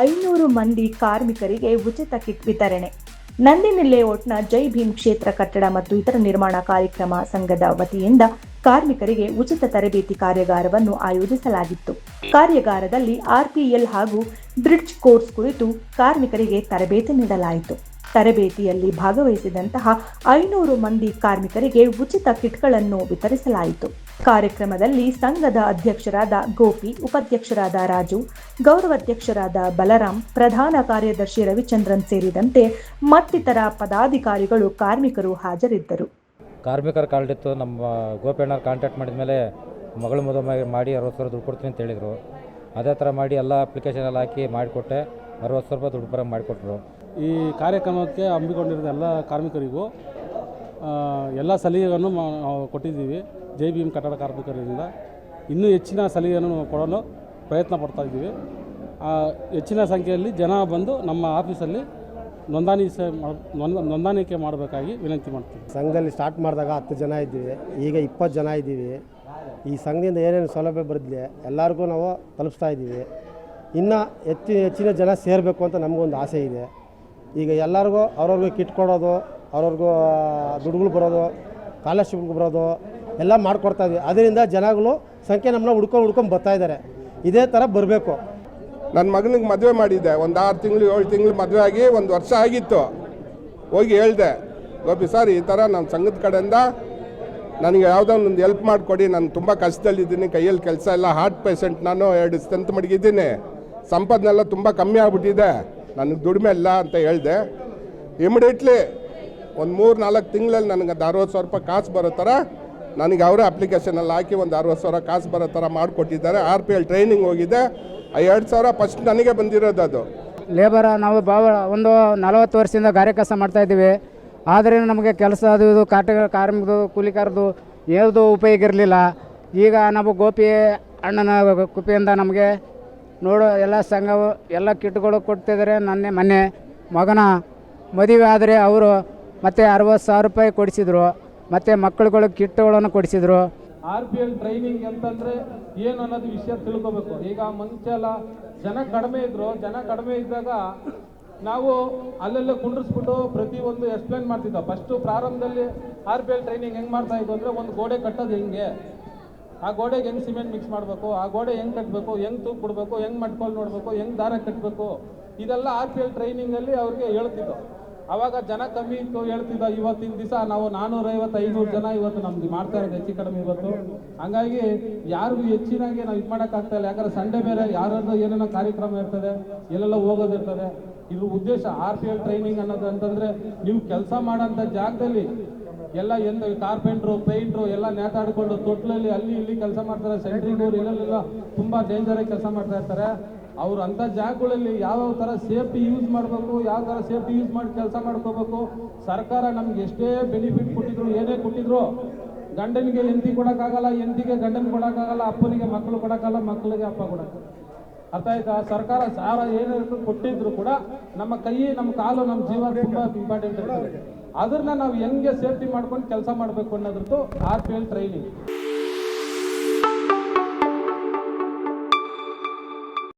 500 ಮಂದಿ ಕಾರ್ಮಿಕರಿಗೆ ಉಚಿತ ಕಿಟ್ ವಿತರಣೆ. ನಂದಿನಿ ಲೇಔಟ್ನ ಜೈ ಭೀಮ್ ಕ್ಷೇತ್ರ ಕಟ್ಟಡ ಮತ್ತು ಇತರ ನಿರ್ಮಾಣ ಕಾರ್ಯಕ್ರಮ ಸಂಘದ ವತಿಯಿಂದ ಕಾರ್ಮಿಕರಿಗೆ ಉಚಿತ ತರಬೇತಿ ಕಾರ್ಯಾಗಾರವನ್ನು ಆಯೋಜಿಸಲಾಗಿತ್ತು. ಕಾರ್ಯಾಗಾರದಲ್ಲಿ ಆರ್ಪಿಎಲ್ ಹಾಗೂ ಬ್ರಿಡ್ಜ್ ಕೋರ್ಸ್ ಕುರಿತು ಕಾರ್ಮಿಕರಿಗೆ ತರಬೇತಿ ನೀಡಲಾಯಿತು. ತರಬೇತಿಯಲ್ಲಿ ಭಾಗವಹಿಸಿದಂತಹ 500 ಮಂದಿ ಕಾರ್ಮಿಕರಿಗೆ ಉಚಿತ ಕಿಟ್ಗಳನ್ನು ವಿತರಿಸಲಾಯಿತು. ಕಾರ್ಯಕ್ರಮದಲ್ಲಿ ಸಂಘದ ಅಧ್ಯಕ್ಷರಾದ ಗೋಪಿ, ಉಪಾಧ್ಯಕ್ಷರಾದ ರಾಜು, ಗೌರವಾಧ್ಯಕ್ಷರಾದ ಬಲರಾಮ್, ಪ್ರಧಾನ ಕಾರ್ಯದರ್ಶಿ ರವಿಚಂದ್ರನ್ ಸೇರಿದಂತೆ ಮತ್ತಿತರ ಪದಾಧಿಕಾರಿಗಳು ಕಾರ್ಮಿಕರು ಹಾಜರಿದ್ದರು. ಕಾರ್ಮಿಕರ ಕಾರ್ಡ್ ಇತ್ತು. ನಮ್ಮ ಗೋಪಿ ಕಾಂಟ್ಯಾಕ್ಟ್ ಮಾಡಿದ ಮೇಲೆ ಮಗಳು ಮದುವೆ ಮಾಡಿ 60 ಸಾವಿರ ದುಡ್ಡು ಕೊಡ್ತೀನಿ ಅಂತ ಹೇಳಿದರು. ಅದೇ ಥರ ಮಾಡಿ ಎಲ್ಲ ಅಪ್ಲಿಕೇಶನ್ ಎಲ್ಲ ಹಾಕಿ ಮಾಡಿಕೊಟ್ಟೆ. 60 ಸಾವಿರ ರೂಪಾಯಿ ದುಡ್ಡು ಬರೋಂಗೆ ಮಾಡಿಕೊಟ್ರು. ಈ ಕಾರ್ಯಕ್ರಮಕ್ಕೆ ಹಮ್ಮಿಕೊಂಡಿರೋ ಎಲ್ಲ ಕಾರ್ಮಿಕರಿಗೂ ಎಲ್ಲ ಸಲಹೆಗಳನ್ನು ನಾವು ಕೊಟ್ಟಿದ್ದೀವಿ. ಜೈ ಭೀಮ್ ಕಟ್ಟಡ ಕಾರ್ಮಿಕರಿಂದ ಇನ್ನೂ ಹೆಚ್ಚಿನ ಸಲಹೆಯನ್ನು ಕೊಡಲು ಪ್ರಯತ್ನ ಪಡ್ತಾ ಇದ್ದೀವಿ. ಹೆಚ್ಚಿನ ಸಂಖ್ಯೆಯಲ್ಲಿ ಜನ ಬಂದು ನಮ್ಮ ಆಫೀಸಲ್ಲಿ ನೋಂದಾಣಿಕೆ ಮಾಡಬೇಕಾಗಿ ವಿನಂತಿ ಮಾಡ್ತೀವಿ. ಸಂಘದಲ್ಲಿ ಸ್ಟಾರ್ಟ್ ಮಾಡಿದಾಗ 10 ಜನ ಇದ್ದೀವಿ, ಈಗ 20 ಜನ ಇದ್ದೀವಿ. ಈ ಸಂಘದಿಂದ ಏನೇನು ಸೌಲಭ್ಯ ಬರಲಿ ಎಲ್ಲರಿಗೂ ನಾವು ತಲುಪಿಸ್ತಾ ಇದ್ದೀವಿ. ಇನ್ನು ಹೆಚ್ಚಿನ ಜನ ಸೇರಬೇಕು ಅಂತ ನಮಗೊಂದು ಆಸೆ ಇದೆ. ಈಗ ಎಲ್ಲರಿಗೂ ಅವ್ರವ್ರಿಗೂ ಕಿಟ್ ಕೊಡೋದು, ಅವ್ರವ್ರಿಗೂ ದುಡ್ಡುಗಳು ಬರೋದು, ಸ್ಕಾಲರ್ಶಿಪ್ಗಳು ಬರೋದು ಎಲ್ಲ ಮಾಡಿಕೊಡ್ತಾ ಇದ್ವಿ. ಅದರಿಂದ ಜನಗಳು ಸಂಖ್ಯೆ ನಮ್ಮನ್ನ ಹುಡ್ಕೊಂಡು ಬರ್ತಾ ಇದ್ದಾರೆ. ಇದೇ ಥರ ಬರಬೇಕು. ನನ್ನ ಮಗನಿಗೆ ಮದುವೆ ಮಾಡಿದ್ದೆ. ಒಂದು 6 ತಿಂಗಳು 7 ತಿಂಗಳು ಮದುವೆ ಆಗಿ 1 ವರ್ಷ ಆಗಿತ್ತು. ಹೋಗಿ ಹೇಳಿದೆ, ಗೋಪಿ ಸರ್ ಈ ಥರ ನಮ್ಮ ಸಂಘದ ಕಡೆಯಿಂದ ನನಗೆ ಯಾವುದೋ ಒಂದು ಹೆಲ್ಪ್ ಮಾಡಿಕೊಡಿ, ನಾನು ತುಂಬ ಕಷ್ಟದಲ್ಲಿದ್ದೀನಿ, ಕೈಯಲ್ಲಿ ಕೆಲಸ ಇಲ್ಲ, ಹಾರ್ಟ್ ಪೇಷೆಂಟ್, ನಾನು 2 ಸ್ಟೆಂತ್ ಮಡಗಿದ್ದೀನಿ, ಸಂಪಾದನೆಲ್ಲ ತುಂಬ ಕಮ್ಮಿ ಆಗಿಬಿಟ್ಟಿದೆ, ನನಗೆ ದುಡಿಮೆ ಇಲ್ಲ ಅಂತ ಹೇಳಿದೆ. ಇಮಿಡಿಯೇಟ್ಲಿ ಒಂದು 3-4 ತಿಂಗಳಲ್ಲಿ ನನಗೆ ಅದು 60 ಸಾವಿರ ರೂಪಾಯಿ ಕಾಸು ಬರೋ ಥರ ನನಗೆ ಅವರೇ ಅಪ್ಲಿಕೇಶನಲ್ಲಿ ಹಾಕಿ ಒಂದು 60 ಸಾವಿರ ಕಾಸು ಬರೋ ಥರ ಮಾಡಿಕೊಟ್ಟಿದ್ದಾರೆ. RPL ಟ್ರೈನಿಂಗ್ ಹೋಗಿದೆ. 2 ಸಾವಿರ ಫಸ್ಟ್ ನನಗೆ ಬಂದಿರೋದು. ಅದು ಲೇಬರ್ ನಾವು ಒಂದು 40 ವರ್ಷದಿಂದ ಗಾರೆ ಕೆಲಸ ಮಾಡ್ತಾಯಿದ್ದೀವಿ. ಆದರೆ ನಮಗೆ ಕೆಲಸ ಅದು ಇದು ಕಾರ್ಮಿಕರು ಕೂಲಿಕಾರದು ಏನದು ಉಪಯೋಗ ಇರಲಿಲ್ಲ. ಈಗ ನಾವು ಗೋಪಿ ಅಣ್ಣನ ಕೃಪೆಯಿಂದ ನಮಗೆ ನೋಡೋ ಎಲ್ಲ ಸಂಘವು ಎಲ್ಲ ಕಿಟ್ಗಳು ಕೊಡ್ತಿದ್ದಾರೆ. ಮೊನ್ನೆ ಮಗನ ಮದುವೆ ಆದರೆ ಅವರು ಮತ್ತೆ 60 ಸಾವಿರ ರೂಪಾಯಿ ಕೊಡಿಸಿದ್ರು. ಮತ್ತು ಮಕ್ಕಳುಗಳು ಕಿಟ್ಗಳನ್ನು ಕೊಡಿಸಿದ್ರು. RPL ಟ್ರೈನಿಂಗ್ ಅಂತಂದರೆ ಏನು ಅನ್ನೋದು ವಿಷಯ ತಿಳ್ಕೊಬೇಕು. ಈಗ ಮುಂಚೆಲ್ಲ ಜನ ಕಡಿಮೆ ಇದ್ದಾಗ ನಾವು ಅಲ್ಲೆಲ್ಲ ಕುಂಡ್ರಿಸ್ಬಿಟ್ಟು ಪ್ರತಿಯೊಂದು ಎಕ್ಸ್ಪ್ಲೇನ್ ಮಾಡ್ತಿದ್ದೋ. ಫಸ್ಟು ಪ್ರಾರಂಭದಲ್ಲಿ RPL ಟ್ರೈನಿಂಗ್ ಹೆಂಗೆ ಮಾಡ್ತಾ ಇದ್ದು ಅಂದರೆ, ಒಂದು ಗೋಡೆ ಕಟ್ಟೋದು ಹೆಂಗೆ, ಆ ಗೋಡೆಗೆ ಹೆಂಗೆ ಸಿಮೆಂಟ್ ಮಿಕ್ಸ್ ಮಾಡಬೇಕು, ಆ ಗೋಡೆ ಹೆಂಗೆ ಕಟ್ಟಬೇಕು, ಹೆಂಗೆ ತೂಕು ಕೊಡಬೇಕು, ಹೆಂಗೆ ಮಟ್ಕೋಲ್ ನೋಡಬೇಕು, ಹೆಂಗೆ ದಾರ ಕಟ್ಟಬೇಕು, ಇದೆಲ್ಲ RPL ಟ್ರೈನಿಂಗಲ್ಲಿ ಅವ್ರಿಗೆ ಹೇಳ್ತಿದ್ದೋ. ಆವಾಗ ಜನ ಕಮ್ಮಿ ಇತ್ತು, ಹೇಳ್ತಿದ್ದ. ಇವತ್ತಿನ ದಿವಸ ನಾವು 450-500 ಜನ ಇವತ್ತು ನಮ್ದು ಮಾಡ್ತಾ ಇರೋದು ಹೆಚ್ಚು ಕಡಿಮೆ ಇವತ್ತು. ಹಂಗಾಗಿ ಯಾರಿಗೂ ಹೆಚ್ಚಿನಾಗಿ ನಾವು ಇದು ಮಾಡೋಕ್ಕಾಗ್ತಾ ಇಲ್ಲ. ಯಾಕಂದ್ರೆ ಸಂಡೇ ಬೇರೆ ಯಾರಾದ್ರೂ ಏನೇನೋ ಕಾರ್ಯಕ್ರಮ ಇರ್ತದೆ, ಎಲ್ಲೆಲ್ಲ ಹೋಗೋದಿರ್ತದೆ. ಇದ್ರ ಉದ್ದೇಶ RPL ಟ್ರೈನಿಂಗ್ ಅನ್ನೋದು ಅಂತಂದರೆ, ನೀವು ಕೆಲಸ ಮಾಡೋಂಥ ಜಾಗದಲ್ಲಿ ಎಲ್ಲ ಕಾರ್ಪೆಂಟ್ರು, ಪೇಂಟ್ರು ಎಲ್ಲ ನೇತಾಡ್ಕೊಂಡು ತೊಟ್ಲಲ್ಲಿ ಅಲ್ಲಿ ಇಲ್ಲಿ ಕೆಲಸ ಮಾಡ್ತಾರೆ. ಸೆಂಟ್ರಿಂಗವ್ರು ಇಲ್ಲೆಲ್ಲ ತುಂಬ ಡೇಂಜರಾಗಿ ಕೆಲಸ ಮಾಡ್ತಾ ಇರ್ತಾರೆ. ಅವ್ರು ಅಂಥ ಜಾಗಗಳಲ್ಲಿ ಯಾವ್ಯಾವ ಥರ ಸೇಫ್ಟಿ ಯೂಸ್ ಮಾಡಬೇಕು, ಯಾವ ಥರ ಸೇಫ್ಟಿ ಯೂಸ್ ಮಾಡಿ ಕೆಲಸ ಮಾಡ್ಕೋಬೇಕು. ಸರ್ಕಾರ ನಮ್ಗೆ ಎಷ್ಟೇ ಬೆನಿಫಿಟ್ ಕೊಟ್ಟಿದ್ರು, ಏನೇ ಕೊಟ್ಟಿದ್ರು, ಗಂಡನಿಗೆ ಹೆಂಡತಿ ಕೊಡೋಕ್ಕಾಗಲ್ಲ, ಹೆಂಡತಿಗೆ ಗಂಡನ ಕೊಡೋಕ್ಕಾಗಲ್ಲ, ಅಪ್ಪನಿಗೆ ಮಕ್ಕಳು ಕೊಡೋಕ್ಕಲ್ಲ, ಮಕ್ಕಳಿಗೆ ಅಪ್ಪ ಕೊಡೋಕ್ಕಲ್ಲ. ಅರ್ಥ ಆಯ್ತಾ? ಸರ್ಕಾರ ಸಾರ ಏನಾದ್ರು ಕೊಟ್ಟಿದ್ರು ಕೂಡ ನಮ್ಮ ಕೈ, ನಮ್ಮ ಕಾಲು, ನಮ್ಮ ಜೀವ ತುಂಬ ಇಂಪಾರ್ಟೆಂಟ್ ಇರ್ತದೆ. ಅದನ್ನ ನಾವು ಹೆಂಗೆ ಸೇಫ್ಟಿ ಮಾಡ್ಕೊಂಡು ಕೆಲಸ ಮಾಡಬೇಕು ಅನ್ನೋದ್ರದ್ದು RPL ಟ್ರೈನಿಂಗ್.